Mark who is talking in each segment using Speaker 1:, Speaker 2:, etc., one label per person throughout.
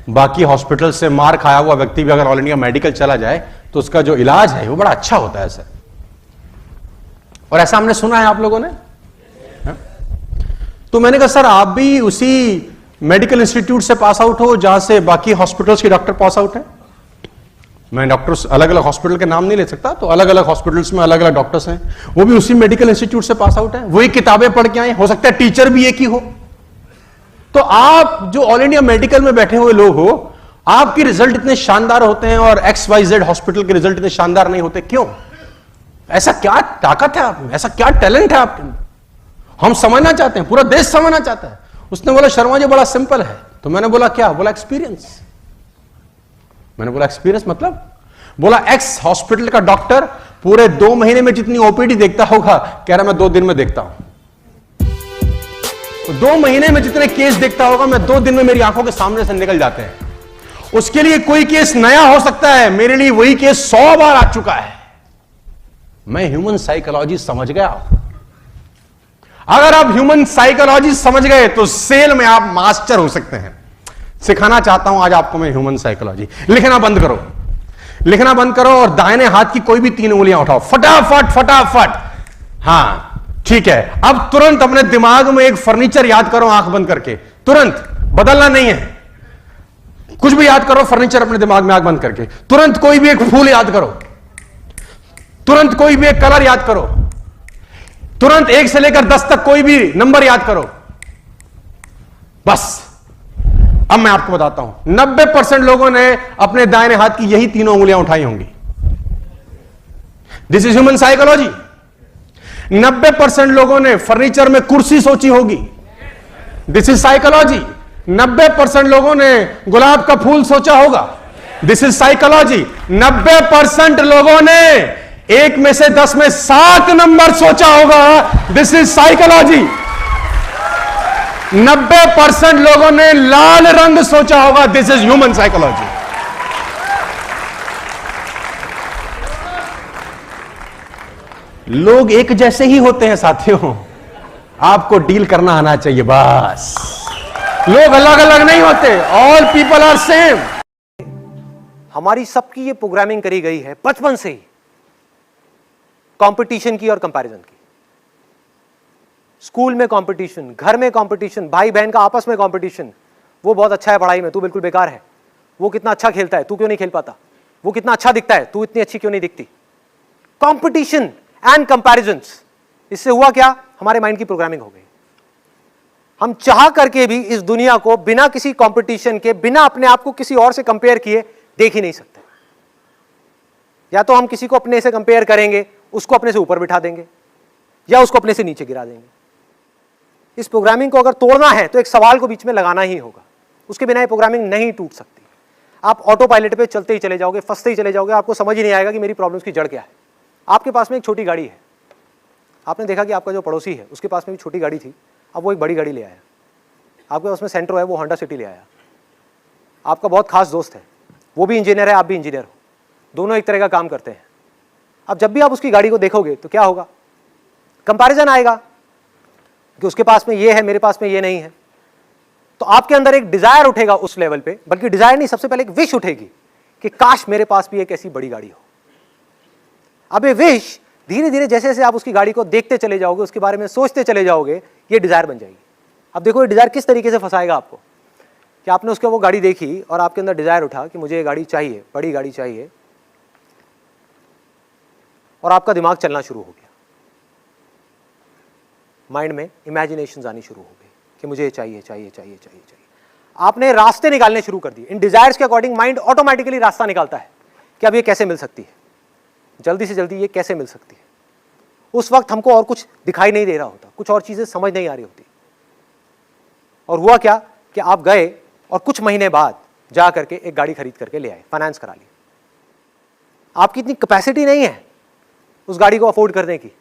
Speaker 1: बाकी हॉस्पिटल से मार खाया हुआ व्यक्ति भी अगर ऑल इंडिया मेडिकल चला जाए तो उसका जो इलाज है वो बड़ा अच्छा होता है सर। और ऐसा हमने सुना है आप लोगों ने है? तो मैंने कहा सर आप भी उसी मेडिकल इंस्टीट्यूट से पास आउट हो जहां से बाकी हॉस्पिटल्स के डॉक्टर पास आउट है। मैं डॉक्टर्स अलग अलग हॉस्पिटल के नाम नहीं ले सकता, तो अलग अलग हॉस्पिटल्स में अलग अलग डॉक्टर्स हैं, वो भी उसी मेडिकल इंस्टीट्यूट से पास आउट है, वही किताबें पढ़ के आए, हो सकता है टीचर भी एक ही हो। तो आप जो ऑल इंडिया मेडिकल में बैठे हुए लोग हो, आपके रिजल्ट इतने शानदार होते हैं और XYZ हॉस्पिटल के रिजल्ट इतने शानदार नहीं होते, क्यों? ऐसा क्या ताकत है आप में, ऐसा क्या टैलेंट है आपके अंदर? हम समझना चाहते हैं, पूरा देश समझना चाहता है। उसने बोला शर्मा जी बड़ा सिंपल है। तो मैंने बोला क्या? बोला एक्सपीरियंस। मैंने बोला एक्सपीरियंस मतलब? बोला एक्स हॉस्पिटल का डॉक्टर पूरे 2 महीने में जितनी ओपीडी देखता होगा, कह रहा मैं 2 दिन में देखता हूं। तो 2 महीने में जितने केस देखता होगा, मैं 2 दिन में मेरी आंखों के सामने से निकल जाते हैं। उसके लिए कोई केस नया हो सकता है, मेरे लिए वही केस 100 बार आ चुका है। मैं ह्यूमन साइकोलॉजी समझ गया। अगर आप ह्यूमन साइकोलॉजी समझ गए तो सेल में आप मास्टर हो सकते हैं। सिखाना चाहता हूं आज आपको मैं ह्यूमन साइकोलॉजी। लिखना बंद करो, लिखना बंद करो और दाहिने हाथ की कोई भी 3 उंगलियां उठाओ, फटाफट फटाफट। हां ठीक है, अब तुरंत अपने दिमाग में एक फर्नीचर याद करो आंख बंद करके, तुरंत, बदलना नहीं है। कुछ भी याद करो, फर्नीचर अपने दिमाग में आंख बंद करके, तुरंत कोई भी एक फूल याद करो, तुरंत कोई भी एक कलर याद करो, तुरंत 1 से लेकर 10 तक कोई भी नंबर याद करो। बस अब मैं आपको बताता हूं, 90% लोगों ने अपने दाहिने हाथ की यही 3 उंगलियां उठाई होंगी। This is human psychology. 90% लोगों ने फर्नीचर में कुर्सी सोची होगी। This is psychology. 90% लोगों ने गुलाब का फूल सोचा होगा। This is psychology. 90% लोगों ने 1 में से 10 में 7 नंबर सोचा होगा। This is psychology. 90% लोगों ने लाल रंग सोचा होगा। This is human psychology. लोग एक जैसे ही होते हैं साथियों, आपको डील करना आना चाहिए बस। लोग अलग अलग नहीं होते, ऑल पीपल आर सेम।
Speaker 2: हमारी सबकी ये प्रोग्रामिंग करी गई है बचपन से ही, कंपटीशन की और कंपैरिजन की। स्कूल में कंपटीशन, घर में कंपटीशन, भाई बहन का आपस में कंपटीशन। वो बहुत अच्छा है पढ़ाई में, तू बिल्कुल बेकार है। वो कितना अच्छा खेलता है, तू क्यों नहीं खेल पाता। वो कितना अच्छा दिखता है, तू इतनी अच्छी क्यों नहीं दिखती। कंपटीशन एंड कंपैरिजन्स, इससे हुआ क्या, हमारे माइंड की प्रोग्रामिंग हो गई। हम चाह करके भी इस दुनिया को बिना किसी कंपटीशन के, बिना अपने आप को किसी और से कंपेयर किए देख ही नहीं सकते। या तो हम किसी को अपने से कंपेयर करेंगे, उसको अपने से ऊपर बिठा देंगे, या उसको अपने से नीचे गिरा देंगे। इस प्रोग्रामिंग को अगर तोड़ना है तो एक सवाल को बीच में लगाना ही होगा, उसके बिना ये प्रोग्रामिंग नहीं टूट सकती। आप ऑटो पायलट पे चलते ही चले जाओगे, फंसते ही चले जाओगे, आपको समझ ही नहीं आएगा कि मेरी प्रॉब्लम्स की जड़ क्या है। आपके पास में एक छोटी गाड़ी है, आपने देखा कि आपका जो पड़ोसी है उसके पास में भी छोटी गाड़ी थी, अब वो एक बड़ी गाड़ी ले आया। आपके पास में सेंट्रो है, वो होंडा सिटी ले आया। आपका बहुत खास दोस्त है, वो भी इंजीनियर है, आप भी इंजीनियर हो, दोनों एक तरह का काम करते हैं। अब जब भी आप उसकी गाड़ी को देखोगे तो क्या होगा, कंपैरिजन आएगा कि उसके पास में ये है, मेरे पास में ये नहीं है। तो आपके अंदर एक डिजायर उठेगा उस लेवल पे, बल्कि डिजायर नहीं, सबसे पहले एक विश उठेगी कि काश मेरे पास भी एक ऐसी बड़ी गाड़ी हो। अब ये विश धीरे धीरे जैसे जैसे आप उसकी गाड़ी को देखते चले जाओगे, उसके बारे में सोचते चले जाओगे, ये डिजायर बन जाएगी। अब देखो ये डिजायर किस तरीके से फंसाएगा आपको, कि आपने उसके वो गाड़ी देखी और आपके अंदर डिजायर उठा कि मुझे ये गाड़ी चाहिए, बड़ी गाड़ी चाहिए, और आपका दिमाग चलना शुरू हो गया, माइंड में इमेजिनेशंस आनी शुरू हो गई कि मुझे चाहिए चाहिए चाहिए चाहिए चाहिए। आपने रास्ते निकालने शुरू कर दिए। इन डिजायर्स के अकॉर्डिंग माइंड ऑटोमेटिकली रास्ता निकालता है कि अब ये कैसे मिल सकती है, जल्दी से जल्दी ये कैसे मिल सकती है। उस वक्त हमको और कुछ दिखाई नहीं दे रहा होता, कुछ और चीजें समझ नहीं आ रही होती। और हुआ क्या कि आप गए और कुछ महीने बाद जा करके एक गाड़ी खरीद करके ले आए, फाइनेंस करा ली। आपकी इतनी कैपेसिटी नहीं है उस गाड़ी को अफोर्ड करने की,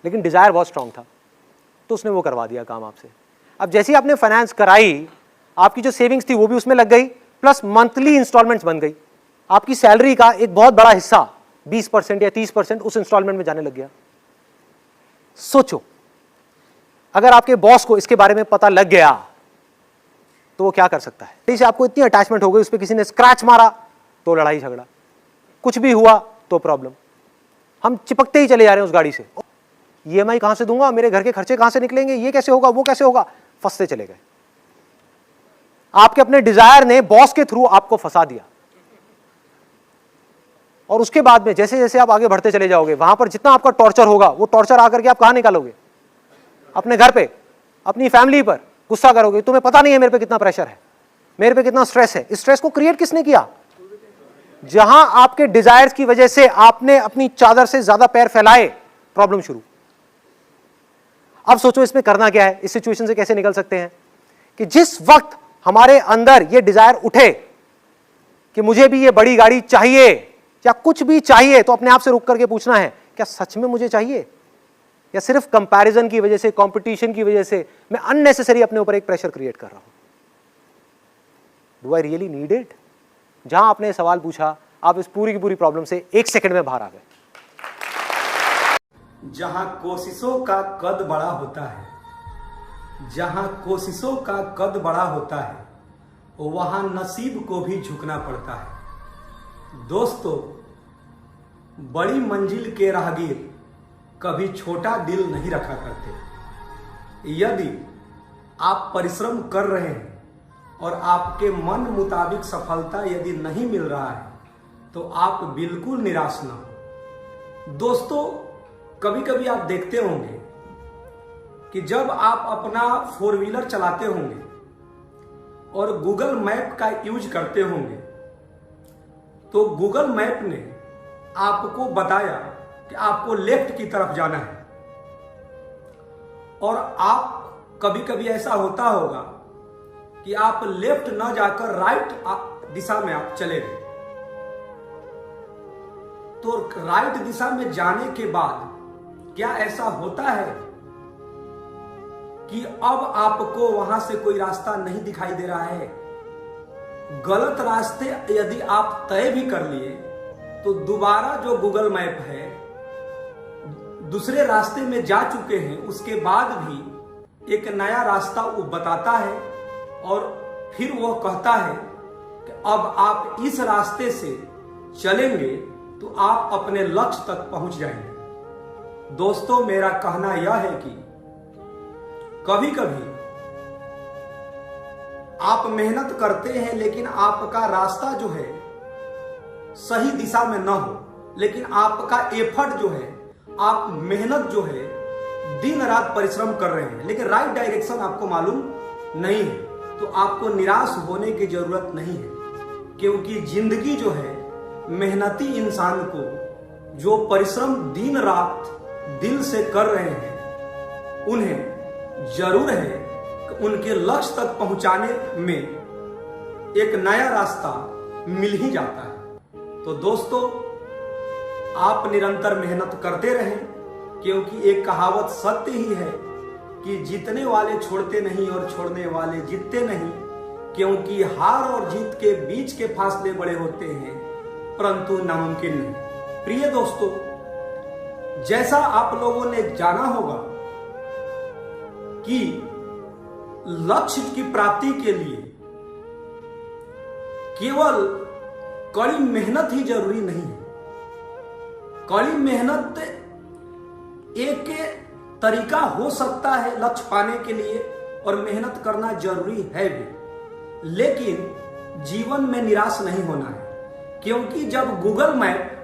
Speaker 2: लेकिन डिजायर बहुत स्ट्रांग था, तो उसने वो करवा दिया काम आपसे। अब जैसे ही आपने फाइनेंस कराई, आपकी जो सेविंग्स थी वो भी उसमें लग गई, प्लस मंथली इंस्टॉलमेंट्स बन गई। आपकी सैलरी का एक बहुत बड़ा हिस्सा 20% या 30% उस इंस्टॉलमेंट में जाने लग गया। सोचो, अगर आपके बॉस को इसके बारे में पता लग गया तो वो क्या कर सकता है? गाड़ी से आपको इतनी अटैचमेंट हो गई, उस पर किसी ने स्क्रैच मारा तो लड़ाई झगड़ा, कुछ भी हुआ तो प्रॉब्लम। हम चिपकते ही चले जा रहे हैं उस गाड़ी से। EMI कहां से दूंगा, मेरे घर के खर्चे कहां से निकलेंगे, ये कैसे होगा, वो कैसे होगा, फंसते चले गए। आपके अपने डिजायर ने बॉस के थ्रू आपको फंसा दिया, और उसके बाद में जैसे जैसे आप आगे बढ़ते चले जाओगे, वहां पर जितना आपका टॉर्चर होगा, वो टॉर्चर आकर के आप कहां निकालोगे? अपने घर पे, अपनी फैमिली पर गुस्सा करोगे। तुम्हें पता नहीं है मेरे पे कितना प्रेशर है, मेरे पे कितना स्ट्रेस है। इस स्ट्रेस को क्रिएट किसने किया? जहां आपके डिजायर्स की वजह से आपने अपनी चादर से ज्यादा पैर फैलाए, प्रॉब्लम शुरू। अब सोचो इसमें करना क्या है, इस सिचुएशन से कैसे निकल सकते हैं? कि जिस वक्त हमारे अंदर ये डिजायर उठे कि मुझे भी ये बड़ी गाड़ी चाहिए या कुछ भी चाहिए, तो अपने आप से रुक करके पूछना है, क्या सच में मुझे चाहिए, या सिर्फ कंपैरिजन की वजह से, कंपटीशन की वजह से मैं अननेसेसरी अपने ऊपर एक प्रेशर क्रिएट कर रहा हूं? Do I really need it? जहां आपने सवाल पूछा, आप इस पूरी की पूरी प्रॉब्लम से 1 सेकंड में बाहर आ गए।
Speaker 3: जहां कोशिशों का कद बड़ा होता है, जहां कोशिशों का कद बड़ा होता है, वहां नसीब को भी झुकना पड़ता है। दोस्तों, बड़ी मंजिल के राहगीर कभी छोटा दिल नहीं रखा करते। यदि आप परिश्रम कर रहे हैं और आपके मन मुताबिक सफलता यदि नहीं मिल रहा है, तो आप बिल्कुल निराश ना हो। दोस्तों, कभी कभी आप देखते होंगे कि जब आप अपना 4 व्हीलर चलाते होंगे और गूगल मैप का यूज करते होंगे, तो गूगल मैप ने आपको बताया कि आपको लेफ्ट की तरफ जाना है, और आप कभी कभी ऐसा होता होगा कि आप लेफ्ट न जाकर राइट दिशा में आप चले गए। तो राइट दिशा में जाने के बाद क्या ऐसा होता है कि अब आपको वहां से कोई रास्ता नहीं दिखाई दे रहा है? गलत रास्ते यदि आप तय भी कर लिए, तो दोबारा जो गूगल मैप है दूसरे रास्ते में जा चुके हैं, उसके बाद भी एक नया रास्ता वो बताता है, और फिर वो कहता है कि अब आप इस रास्ते से चलेंगे तो आप अपने लक्ष्य तक पहुंच जाएंगे। दोस्तों, मेरा कहना यह है कि कभी कभी आप मेहनत करते हैं, लेकिन आपका रास्ता जो है सही दिशा में ना हो, लेकिन आपका एफर्ट जो है, आप मेहनत जो है, दिन रात परिश्रम कर रहे हैं, लेकिन राइट डायरेक्शन आपको मालूम नहीं है, तो आपको निराश होने की जरूरत नहीं है। क्योंकि जिंदगी जो है, मेहनती इंसान को जो परिश्रम दिन रात दिल से कर रहे हैं, उन्हें जरूर है कि उनके लक्ष्य तक पहुंचाने में एक नया रास्ता मिल ही जाता है। तो दोस्तों, आप निरंतर मेहनत करते रहें, क्योंकि एक कहावत सत्य ही है कि जीतने वाले छोड़ते नहीं और छोड़ने वाले जीतते नहीं, क्योंकि हार और जीत के बीच के फासले बड़े होते हैं, परंतु नामुमकिन नहीं। प्रिय दोस्तों, जैसा आप लोगों ने जाना होगा कि लक्ष्य की प्राप्ति के लिए केवल कड़ी मेहनत ही जरूरी नहीं है। कड़ी मेहनत एक तरीका हो सकता है लक्ष्य पाने के लिए, और मेहनत करना जरूरी है भी, लेकिन जीवन में निराश नहीं होना है। क्योंकि जब गूगल मैप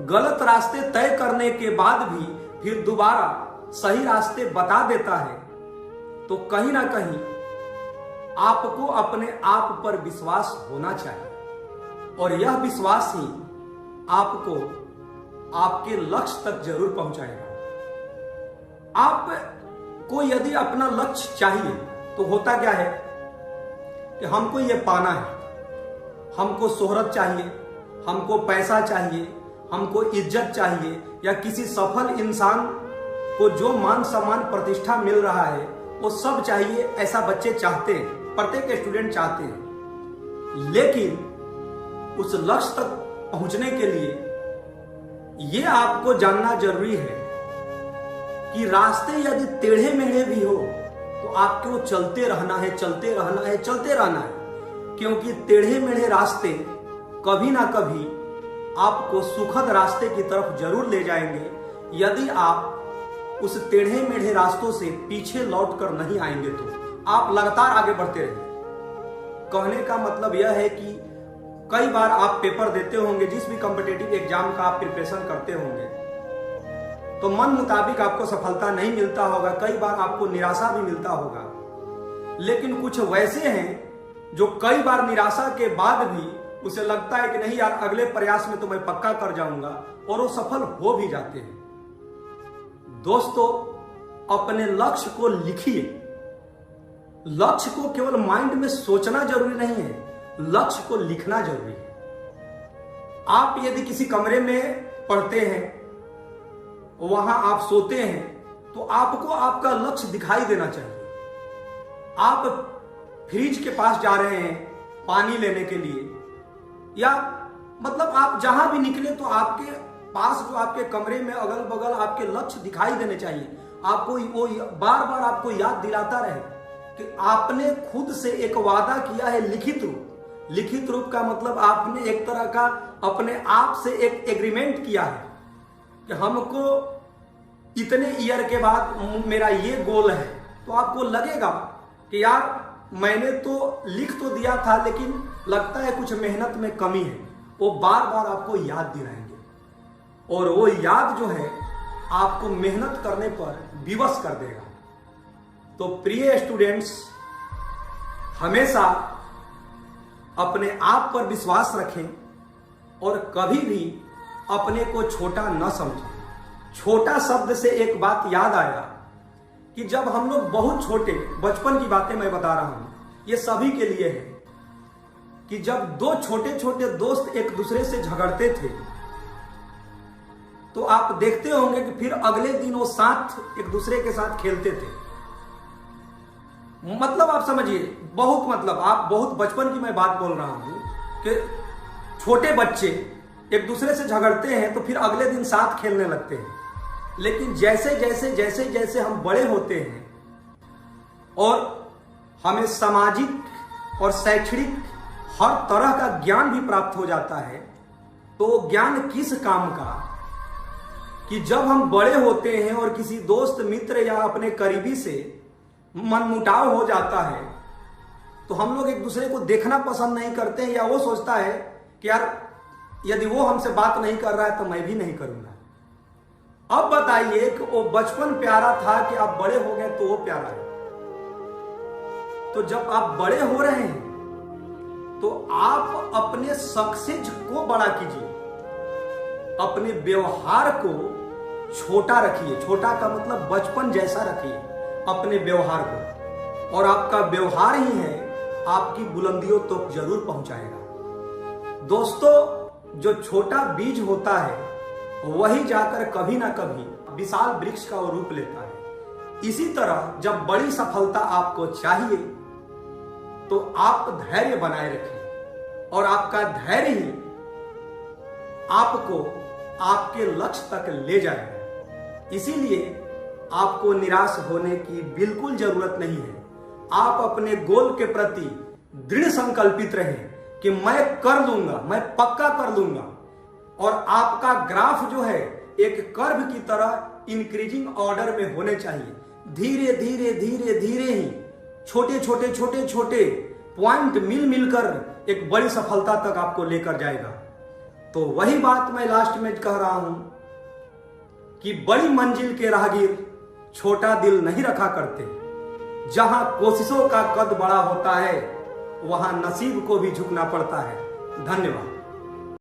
Speaker 3: गलत रास्ते तय करने के बाद भी फिर दोबारा सही रास्ते बता देता है, तो कहीं ना कहीं आपको अपने आप पर विश्वास होना चाहिए, और यह विश्वास ही आपको आपके लक्ष्य तक जरूर पहुंचाएगा। आपको यदि अपना लक्ष्य चाहिए, तो होता क्या है कि हमको ये पाना है, हमको शोहरत चाहिए, हमको पैसा चाहिए, हमको इज्जत चाहिए, या किसी सफल इंसान को जो मान सम्मान प्रतिष्ठा मिल रहा है वो सब चाहिए। ऐसा बच्चे चाहते हैं, प्रत्येक स्टूडेंट चाहते हैं। लेकिन उस लक्ष्य तक पहुंचने के लिए ये आपको जानना जरूरी है कि रास्ते यदि टेढ़े मेढ़े भी हो, तो आपको चलते रहना है, चलते रहना है, चलते रहना है, क्योंकि टेढ़े मेढ़े रास्ते कभी ना कभी आपको सुखद रास्ते की तरफ जरूर ले जाएंगे, यदि आप उस टेढ़े मेढ़े रास्तों से पीछे लौट कर नहीं आएंगे तो आप लगातार आगे बढ़ते रहेंगे। कहने का मतलब यह है कि कई बार आप पेपर देते होंगे, जिस भी कॉम्पिटिटिव एग्जाम का आप प्रिपरेशन करते होंगे, तो मन मुताबिक आपको सफलता नहीं मिलता होगा, कई बार आपको निराशा भी मिलता होगा। लेकिन कुछ वैसे हैं जो कई बार निराशा के बाद भी उसे लगता है कि नहीं यार, अगले प्रयास में तो मैं पक्का कर जाऊंगा, और वो सफल हो भी जाते हैं। दोस्तों, अपने लक्ष्य को लिखिए। लक्ष्य को केवल माइंड में सोचना जरूरी नहीं है, लक्ष्य को लिखना जरूरी है। आप यदि किसी कमरे में पढ़ते हैं, वहां आप सोते हैं, तो आपको आपका लक्ष्य दिखाई देना चाहिए। आप फ्रिज के पास जा रहे हैं पानी लेने के लिए, या मतलब आप जहां भी निकले तो आपके पास जो आपके कमरे में अगल बगल आपके लक्ष्य दिखाई देने चाहिए। आपको वो बार बार आपको याद दिलाता रहे कि आपने खुद से एक वादा किया है, लिखित रूप। लिखित रूप का मतलब आपने एक तरह का अपने आप से एक एग्रीमेंट किया है कि हमको इतने ईयर के बाद मेरा ये गोल है। तो आपको लगेगा कि यार मैंने तो लिख तो दिया था, लेकिन लगता है कुछ मेहनत में कमी है। वो बार बार आपको याद दिलाएंगे, और वो याद जो है आपको मेहनत करने पर विवश कर देगा। तो प्रिय स्टूडेंट्स, हमेशा अपने आप पर विश्वास रखें और कभी भी अपने को छोटा न समझें। छोटा शब्द से एक बात याद आया कि जब हम लोग बहुत छोटे, बचपन की बातें मैं बता रहा हूं, ये सभी के लिए है, कि जब दो छोटे छोटे दोस्त एक दूसरे से झगड़ते थे, तो आप देखते होंगे कि फिर अगले दिन वो साथ एक दूसरे के साथ खेलते थे। मतलब आप समझिए, बहुत मतलब आप बहुत बचपन की मैं बात बोल रहा हूं कि छोटे बच्चे एक दूसरे से झगड़ते हैं तो फिर अगले दिन साथ खेलने लगते हैं। लेकिन जैसे जैसे जैसे जैसे हम बड़े होते हैं और हमें सामाजिक और शैक्षणिक हर तरह का ज्ञान भी प्राप्त हो जाता है, तो ज्ञान किस काम का, कि जब हम बड़े होते हैं और किसी दोस्त मित्र या अपने करीबी से मनमुटाव हो जाता है, तो हम लोग एक दूसरे को देखना पसंद नहीं करते हैं, या वो सोचता है कि यार यदि वो हमसे बात नहीं कर रहा है तो मैं भी नहीं करूंगा। अब बताइए कि वो बचपन प्यारा था कि आप बड़े हो गए तो वो प्यारा है। तो जब आप बड़े हो रहे हैं तो आप अपने सक्सेस को बड़ा कीजिए, अपने व्यवहार को छोटा रखिए। छोटा का मतलब बचपन जैसा रखिए अपने व्यवहार को, और आपका व्यवहार ही है आपकी बुलंदियों तक तो जरूर पहुंचाएगा। दोस्तों, जो छोटा बीज होता है वही जाकर कभी ना कभी विशाल वृक्ष का रूप लेता है। इसी तरह जब बड़ी सफलता आपको चाहिए तो आप धैर्य बनाए रखें, और आपका धैर्य ही आपको आपके लक्ष्य तक ले जाएगा। इसीलिए आपको निराश होने की बिल्कुल जरूरत नहीं है। आप अपने गोल के प्रति दृढ़ संकल्पित रहें कि मैं कर लूंगा, मैं पक्का कर लूंगा। और आपका ग्राफ जो है एक कर्व की तरह इंक्रीजिंग ऑर्डर में होने चाहिए। धीरे धीरे धीरे धीरे ही छोटे छोटे छोटे छोटे पॉइंट मिल मिलकर एक बड़ी सफलता तक आपको लेकर जाएगा। तो वही बात मैं लास्ट में कह रहा हूं कि बड़ी मंजिल के राहगीर छोटा दिल नहीं रखा करते। जहां कोशिशों का कद बड़ा होता है वहां नसीब को भी झुकना पड़ता है। धन्यवाद।